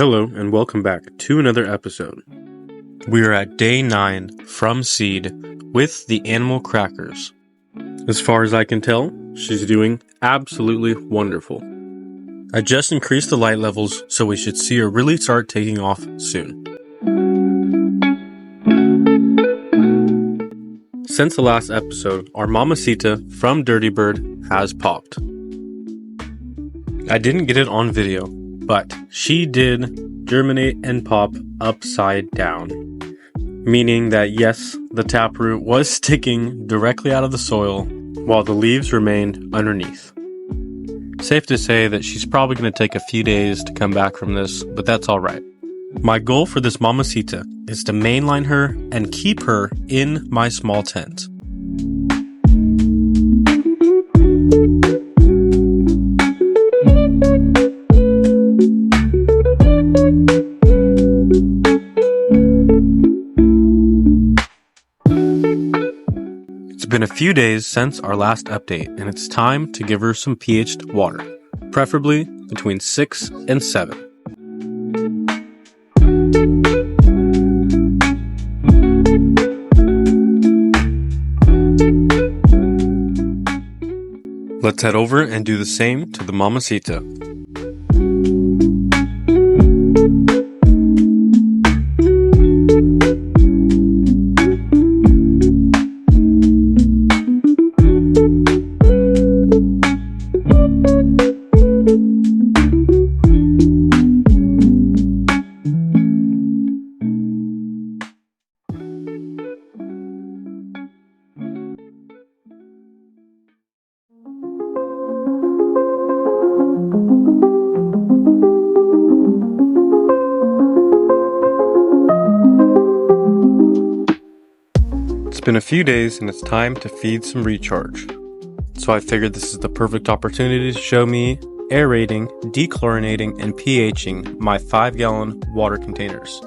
Hello and welcome back to another episode. We are at day 9 from seed with the animal crackers. As far as I can tell, she's doing absolutely wonderful. I just increased the light levels so we should see her really start taking off soon. Since the last episode, our Mamacita from Dirty Bird has popped. I didn't get it on video, but she did germinate and pop upside down. Meaning that yes, the taproot was sticking directly out of the soil while the leaves remained underneath. Safe to say that she's probably going to take a few days to come back from this, but that's alright. My goal for this Mamacita is to mainline her and keep her in my small tent. It's been a few days since our last update, and it's time to give her some pH'd water, preferably between 6 and 7. Let's head over and do the same to the Mamacita. It's been a few days and it's time to feed some recharge. So I figured this is the perfect opportunity to show me aerating, dechlorinating, and pHing my 5-gallon water containers.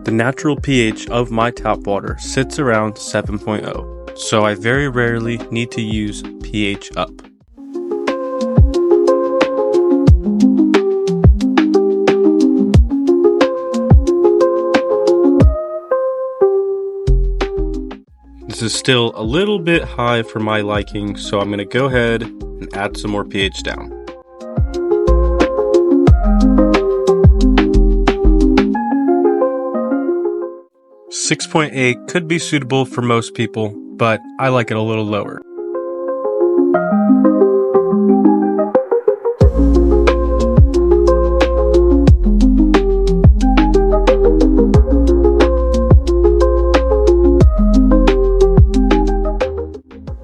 The natural pH of my tap water sits around 7.0, so I very rarely need to use pH up. This is still a little bit high for my liking, so I'm going to go ahead and add some more pH down. .8 could be suitable for most people, but I like it a little lower.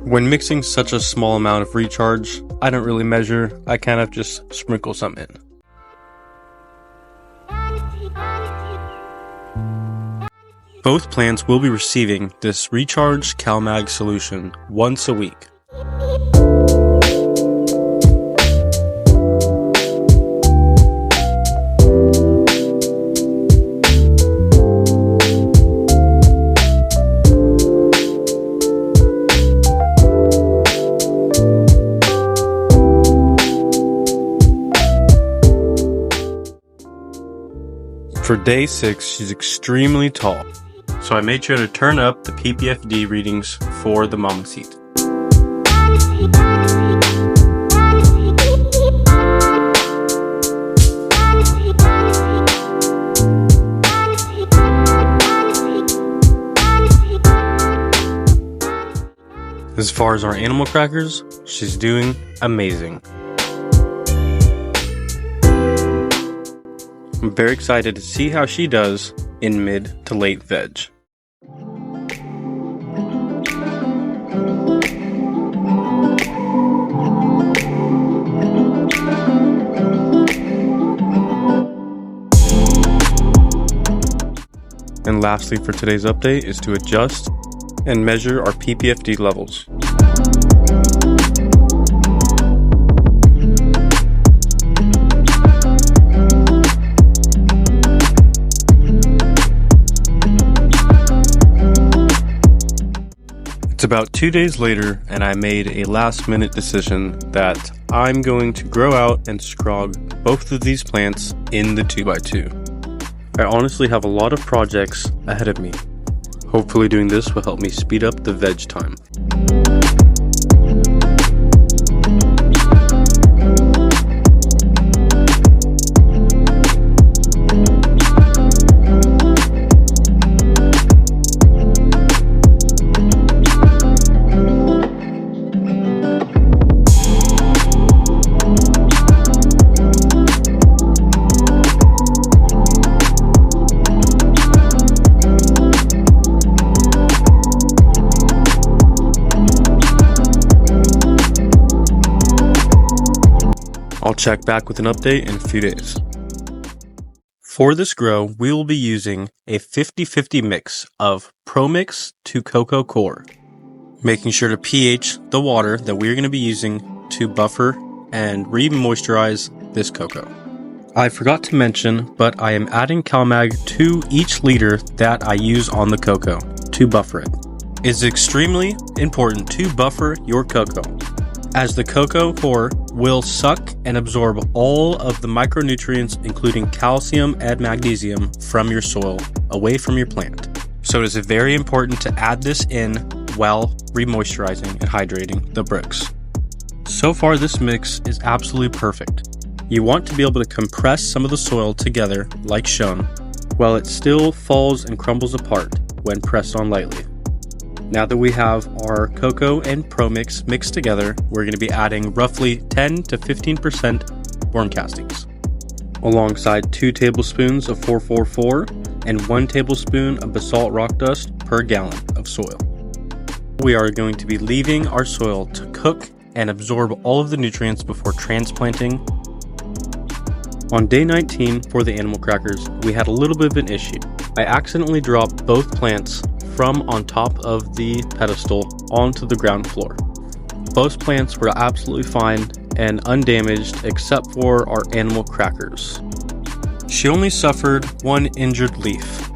When mixing such a small amount of recharge, I don't really measure, I kind of just sprinkle some in. Both plants will be receiving this recharged CalMag solution once a week. For day 6, she's extremely tall, so I made sure to turn up the ppfd readings for the Mamacita. As far as our animal crackers, she's doing amazing. I'm very excited to see how she does in mid to late veg. And lastly for today's update is to adjust and measure our ppfd levels. It's about 2 days later, and I made a last-minute decision that I'm going to grow out and scrog both of these plants in the 2x2. I honestly have a lot of projects ahead of me. Hopefully doing this will help me speed up the veg time. I'll check back with an update in a few days. For this grow, we will be using a 50-50 mix of Pro Mix to Cocoa Core, making sure to pH the water that we're going to be using to buffer and re-moisturize this cocoa. I forgot to mention, but I am adding CalMag to each liter that I use on the cocoa to buffer it. It's extremely important to buffer your cocoa, as the cocoa core will suck and absorb all of the micronutrients, including calcium and magnesium, from your soil away from your plant. So it is very important to add this in while re-moisturizing and hydrating the bricks. So far, this mix is absolutely perfect. You want to be able to compress some of the soil together like shown, while it still falls and crumbles apart when pressed on lightly. Now that we have our cocoa and Pro Mix mixed together, we're going to be adding roughly 10 to 15% worm castings, alongside 2 tablespoons of 444 and 1 tablespoon of basalt rock dust per gallon of soil. We are going to be leaving our soil to cook and absorb all of the nutrients before transplanting. On day 19 for the animal crackers, we had a little bit of an issue. I accidentally dropped both plants from on top of the pedestal onto the ground floor. Both plants were absolutely fine and undamaged except for our animal crackers. She only suffered one injured leaf.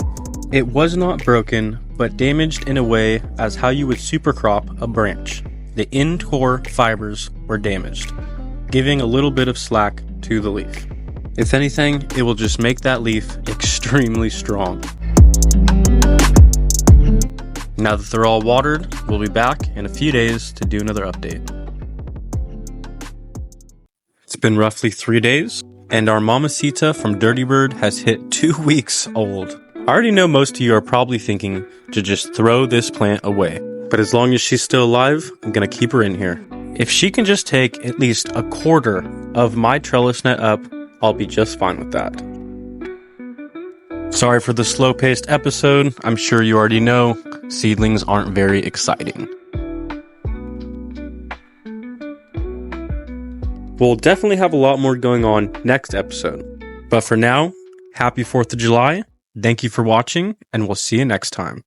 It was not broken, but damaged in a way as how you would supercrop a branch. The end core fibers were damaged, giving a little bit of slack to the leaf. If anything, it will just make that leaf extremely strong. Now that they're all watered, we'll be back in a few days to do another update. It's been roughly 3 days, and our Mamacita from Dirty Bird has hit 2 weeks old. I already know most of you are probably thinking to just throw this plant away, but as long as she's still alive, I'm gonna keep her in here. If she can just take at least a quarter of my trellis net up, I'll be just fine with that. Sorry for the slow-paced episode. I'm sure you already know, seedlings aren't very exciting. We'll definitely have a lot more going on next episode. But for now, happy 4th of July. Thank you for watching, and we'll see you next time.